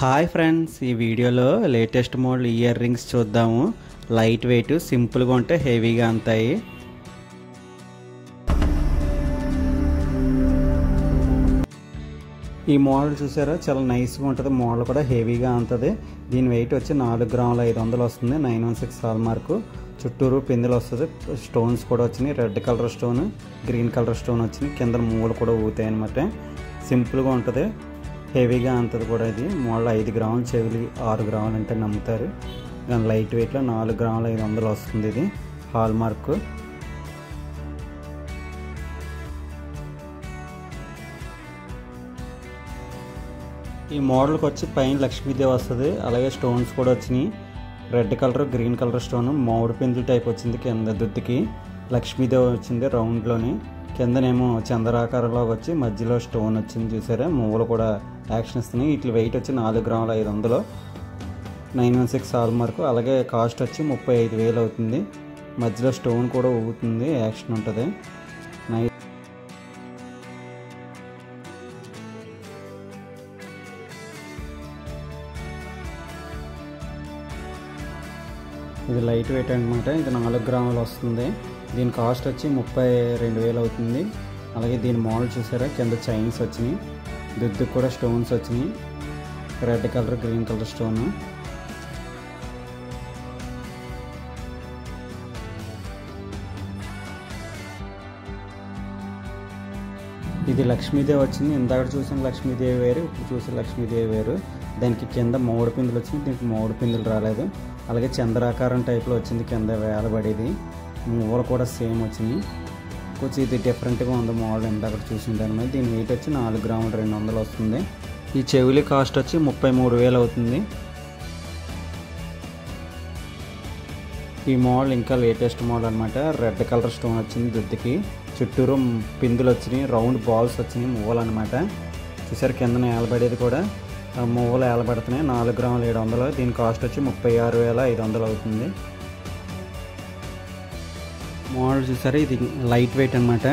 Hi friends, ఈ వీడియోలో latest model ear rings చూద్దాము. లైట్ వెయిట్, సింపుల్గా ఉంటే హెవీగా అంతాయి. ఈ మోడల్ చూసారా, చాలా నైస్గా ఉంటుంది. మోడల్ కూడా హెవీగా ఉంటుంది. దీని వెయిట్ వచ్చి 4 గ్రాముల 500 వస్తుంది. 916 హాల్ మార్కు. చుట్టూరు పిందెలు వస్తుంది. స్టోన్స్ కూడా వచ్చినాయి. Red colour stone, green colour stone వచ్చినాయి. కింద మూలు కూడా ఊతాయి అనమాట. సింపుల్గా ఉంటుంది, హెవీగా అంతది కూడా. ఇది మోడల్ 5 గ్రాములు చెవులు, 6 గ్రాములు అంటే నమ్ముతారు. దాని లైట్ వెయిట్లో 4 గ్రాముల 500 వస్తుంది. ఇది హాల్ మార్కు. ఈ మోడల్కి వచ్చి పైన లక్ష్మీదేవి వస్తుంది. అలాగే స్టోన్స్ కూడా వచ్చినాయి. Red colour, green colour stone, మామిడి పిందులు టైప్ వచ్చింది. కింద దుద్దుకి లక్ష్మీదేవి వచ్చింది రౌండ్లోని. కిందనేమో చంద్రాకారంలో వచ్చి మధ్యలో స్టోన్ వచ్చింది. చూసారా, మూవలు కూడా యాక్షన్ ఇస్తున్నాయి. వీటి వెయిట్ వచ్చి 4 గ్రాముల 500, 916 హాల్ మార్కు. అలాగే కాస్ట్ వచ్చి 35,000 అవుతుంది. మధ్యలో స్టోన్ కూడా ఊగుతుంది, యాక్షన్ ఉంటుంది. ఇది లైట్ వెయిట్ అనమాట. ఇది 4 గ్రాములు వస్తుంది. దీని కాస్ట్ వచ్చి 32,000 అవుతుంది. అలాగే దీని మోడల్ చూసారా, కింద చైన్స్ వచ్చినాయి. దుద్దుకు కూడా స్టోన్స్ వచ్చినాయి. Red colour, green colour stone. ఇది లక్ష్మీదేవి వచ్చింది. ఇందాక చూసిన లక్ష్మీదేవి వేరు, ఇప్పుడు చూసిన లక్ష్మీదేవి వేరు. దానికి కింద మామిడి పిందులు వచ్చింది, దీనికి మామిడి పిందులు రాలేదు. అలాగే చంద్రాకారం టైప్లో వచ్చింది కింద వేలబడేది. మూవలు కూడా సేమ్ వచ్చినాయి. కొంచెం ఇది డిఫరెంట్గా ఉంది మోడల్. ఇందాక చూసిన దాని మీద. దీని వెయిట్ వచ్చి 4 గ్రాముల 200 వస్తుంది. ఈ చెవులి కాస్ట్ వచ్చి 33,000 అవుతుంది. ఈ మోడల్ ఇంకా లేటెస్ట్ మోడల్ అనమాట. రెడ్ కలర్ స్టోన్ వచ్చింది దుద్దుకి. చుట్టూరు పిందులు వచ్చినాయి, రౌండ్ బాల్స్ వచ్చినాయి, మువ్వలు అనమాట. చూసారు, కింద ఏలబడేది కూడా మువ్వలు ఏలబడుతున్నాయి. 4 గ్రాముల 700. దీని కాస్ట్ వచ్చి 36,500 అవుతుంది. మోడల్ చూసారు, ఇది లైట్ వెయిట్ అనమాట.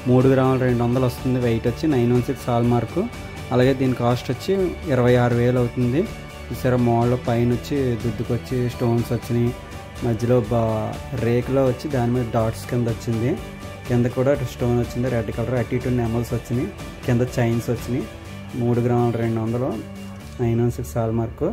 3 గ్రాముల 200 వస్తుంది. వెయిట్ వచ్చి 916 హాల్ మార్కు. అలాగే దీని కాస్ట్ వచ్చి 26,000 అవుతుంది. చూసారా, మోడల్ పైన వచ్చి దుద్దుకు వచ్చి స్టోన్స్ వచ్చినాయి. మధ్యలో రేకులో వచ్చి దాని మీద డాట్స్ కింద వచ్చింది. కింద కూడా స్టోన్ వచ్చింది రెడ్ కలర్. అటు ఇటు నెమల్స్ వచ్చినాయి. కింద చైన్స్ వచ్చినాయి. 3 గ్రాముల 200, 916 హాల్ మార్కు.